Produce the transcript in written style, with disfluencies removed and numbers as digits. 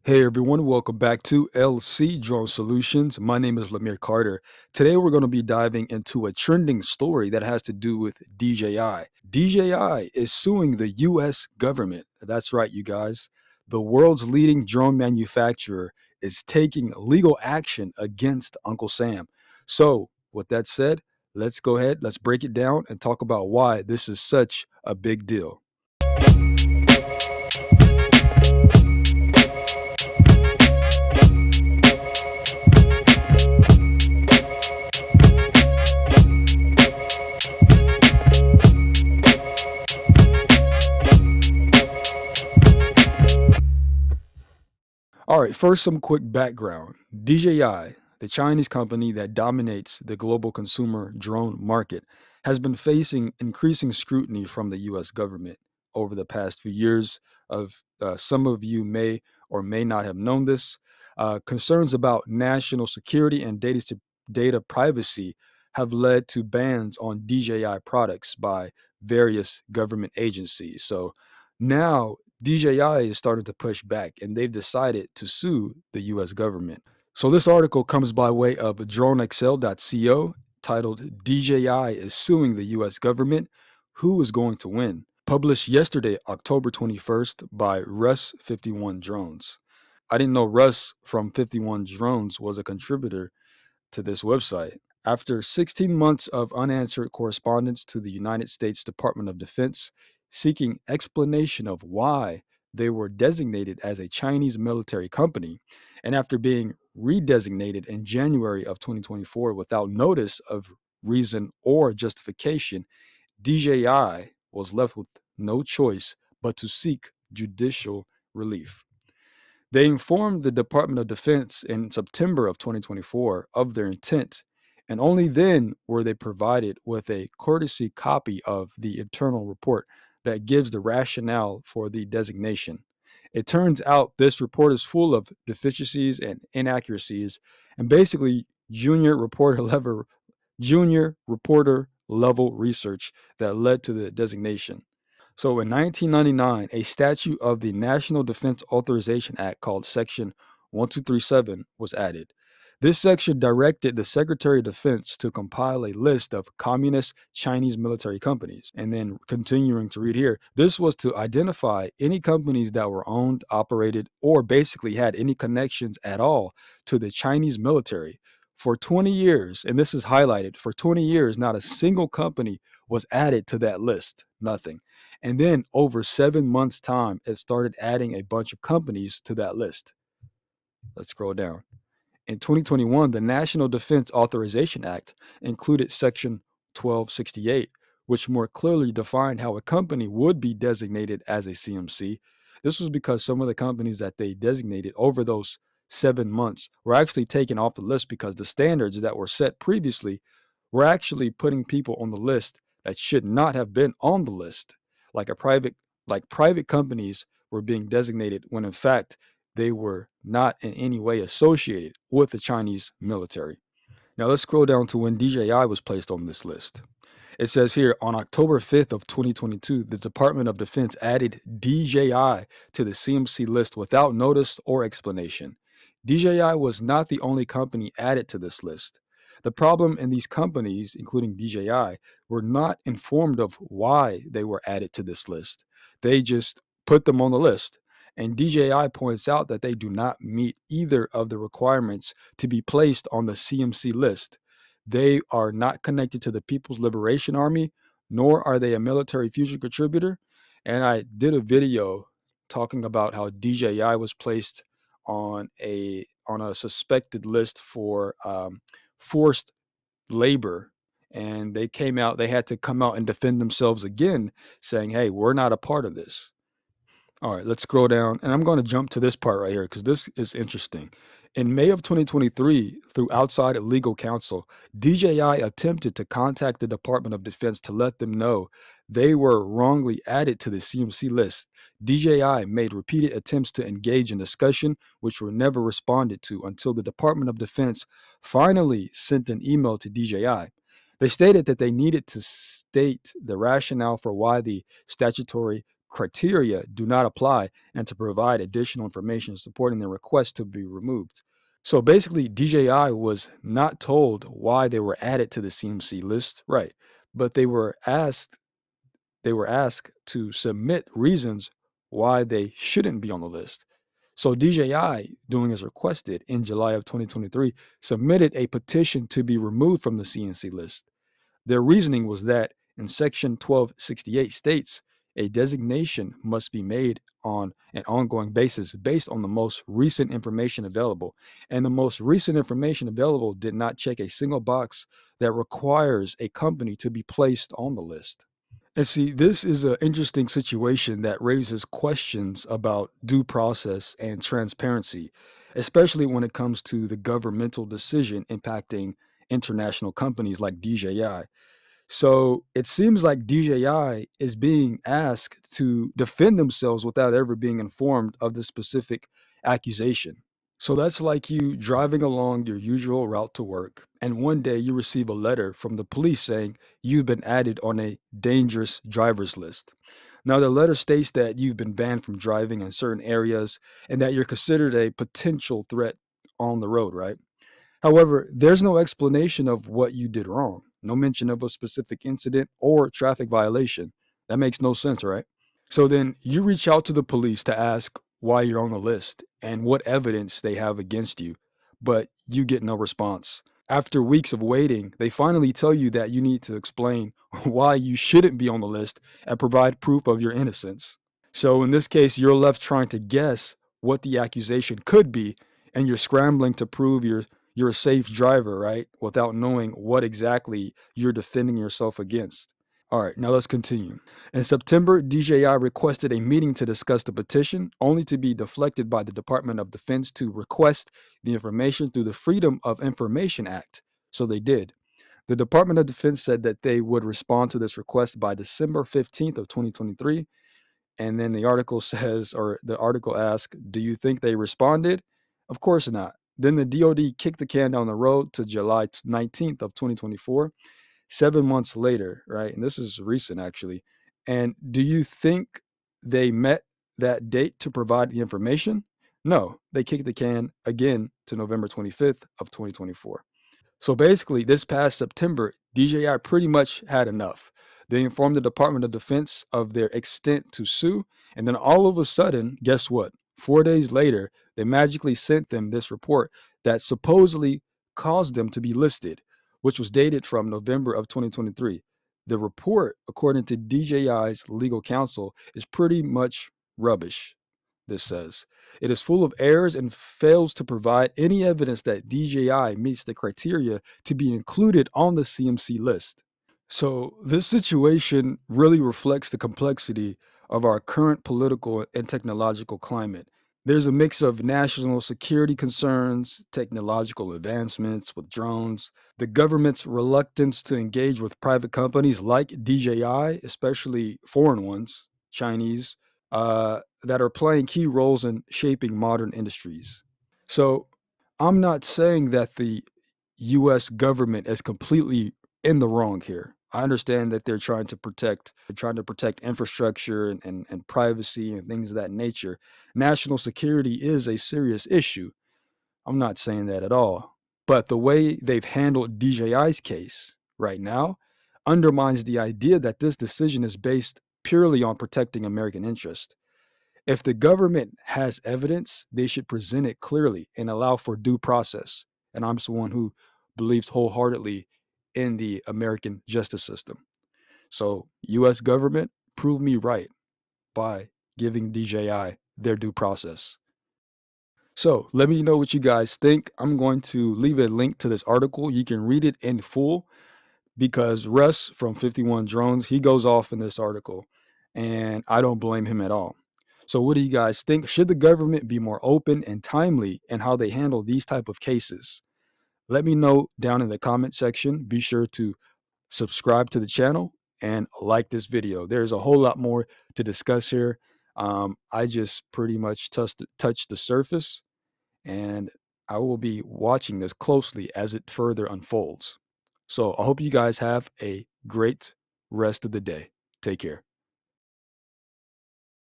Hey everyone, welcome back to LC Drone Solutions. My name is Lamir Carter. Today we're going to be diving into a trending story that has to do with DJI. DJI is suing the US government. That's right, you guys. The world's leading drone manufacturer is taking legal action against Uncle Sam. So, with that said, let's go ahead, let's break it down and talk about why this is such a big deal. All right, first, some quick background. DJI, the Chinese company that dominates the global consumer drone market, has been facing increasing scrutiny from the US government over the past few years. Some of you may or may not have known this. Concerns about national security and data privacy have led to bans on DJI products by various government agencies. So now DJI is starting to push back and they've decided to sue the US government. So this article comes by way of droneexcel.co titled DJI is suing the US government. Who is going to win? Published yesterday, October 21st by Russ51 Drones. I didn't know Russ from 51 Drones was a contributor to this website. After 16 months of unanswered correspondence to the United States Department of Defense seeking explanation of why they were designated as a Chinese military company, and after being redesignated in January of 2024 without notice of reason or justification, DJI was left with no choice but to seek judicial relief. They informed the Department of Defense in September of 2024 of their intent, and only then were they provided with a courtesy copy of the internal report that gives the rationale for the designation. It turns out this report is full of deficiencies and inaccuracies, and basically junior reporter level research that led to the designation. So in 1999, a statute of the National Defense Authorization Act called Section 1237 was added. This section directed the Secretary of Defense to compile a list of communist Chinese military companies. And then continuing to read here, this was to identify any companies that were owned, operated, or basically had any connections at all to the Chinese military. For 20 years, and this is highlighted, for 20 years, not a single company was added to that list. Nothing. And then over 7 months' time, it started adding a bunch of companies to that list. Let's scroll down. In 2021, the National Defense Authorization Act included Section 1268, which more clearly defined how a company would be designated as a CMC. This was because some of the companies that they designated over those 7 months were actually taken off the list because the standards that were set previously were actually putting people on the list that should not have been on the list. Like a private like private companies were being designated when in fact they were not in any way associated with the Chinese military. Now let's scroll down to when DJI was placed on this list. It says here on October 5th of 2022, the Department of Defense added DJI to the CMC list without notice or explanation. DJI was not the only company added to this list. The problem in these companies, including DJI, were not informed of why they were added to this list. They just put them on the list. And DJI points out that they do not meet either of the requirements to be placed on the CMC list. They are not connected to the People's Liberation Army, nor are they a military fusion contributor. And I did a video talking about how DJI was placed on a suspected list for forced labor, and they had to come out and defend themselves again, saying, "Hey, we're not a part of this." All right, let's scroll down, and I'm going to jump to this part right here because this is interesting. In May of 2023, through outside legal counsel, DJI attempted to contact the Department of Defense to let them know they were wrongly added to the CMC list. DJI made repeated attempts to engage in discussion, which were never responded to until the Department of Defense finally sent an email to DJI. They stated that they needed to state the rationale for why the statutory criteria do not apply and to provide additional information supporting their request to be removed. So basically, DJI was not told why they were added to the CMC list, right? But they were asked to submit reasons why they shouldn't be on the list. So DJI, doing as requested in July of 2023, submitted a petition to be removed from the CNC list. Their reasoning was that in Section 1268 states, a designation must be made on an ongoing basis based on the most recent information available. And the most recent information available did not check a single box that requires a company to be placed on the list. And see, this is an interesting situation that raises questions about due process and transparency, especially when it comes to the governmental decision impacting international companies like DJI. So it seems like DJI is being asked to defend themselves without ever being informed of the specific accusation. So that's like you driving along your usual route to work, and one day you receive a letter from the police saying you've been added on a dangerous drivers list. Now, the letter states that you've been banned from driving in certain areas and that you're considered a potential threat on the road, right? However, there's no explanation of what you did wrong, no mention of a specific incident or traffic violation. That makes no sense, right? So then you reach out to the police to ask why you're on the list and what evidence they have against you, but you get no response. After weeks of waiting, they finally tell you that you need to explain why you shouldn't be on the list and provide proof of your innocence. So in this case, you're left trying to guess what the accusation could be, and you're scrambling to prove you're a safe driver, right? Without knowing what exactly you're defending yourself against. All right, now let's continue. In September, DJI requested a meeting to discuss the petition, only to be deflected by the Department of Defense to request the information through the Freedom of Information Act. So they did. The Department of Defense said that they would respond to this request by December 15th of 2023. And then the article says, or the article asks, do you think they responded? Of course not. Then the DoD kicked the can down the road to July 19th of 2024, 7 months later, right? And this is recent actually. And do you think they met that date to provide the information? No, they kicked the can again to November 25th of 2024. So basically, this past September, DJI pretty much had enough. They informed the Department of Defense of their extent to sue, and then all of a sudden, guess what? 4 days later, they magically sent them this report that supposedly caused them to be listed, which was dated from November of 2023. The report, according to DJI's legal counsel, is pretty much rubbish, this says. It is full of errors and fails to provide any evidence that DJI meets the criteria to be included on the CMC list. So, this situation really reflects the complexity of our current political and technological climate. There's a mix of national security concerns, technological advancements with drones, the government's reluctance to engage with private companies like DJI, especially foreign ones, Chinese, that are playing key roles in shaping modern industries. So, I'm not saying that the US government is completely in the wrong here. I understand that they're trying to protect infrastructure and privacy and things of that nature. National security is a serious issue. I'm not saying that at all. But the way they've handled DJI's case right now undermines the idea that this decision is based purely on protecting American interest. If the government has evidence, they should present it clearly and allow for due process. And I'm someone who believes wholeheartedly in the American justice system. So, US government, prove me right by giving DJI their due process. So, let me know what you guys think. I'm going to leave a link to this article. You can read it in full because Russ from 51 Drones, he goes off in this article, and I don't blame him at all. So what do you guys think? Should the government be more open and timely in how they handle these type of cases? Let me know down in the comment section. Be sure to subscribe to the channel and like this video. There's a whole lot more to discuss here. I just pretty much touched the surface, and I will be watching this closely as it further unfolds. So I hope you guys have a great rest of the day. Take care.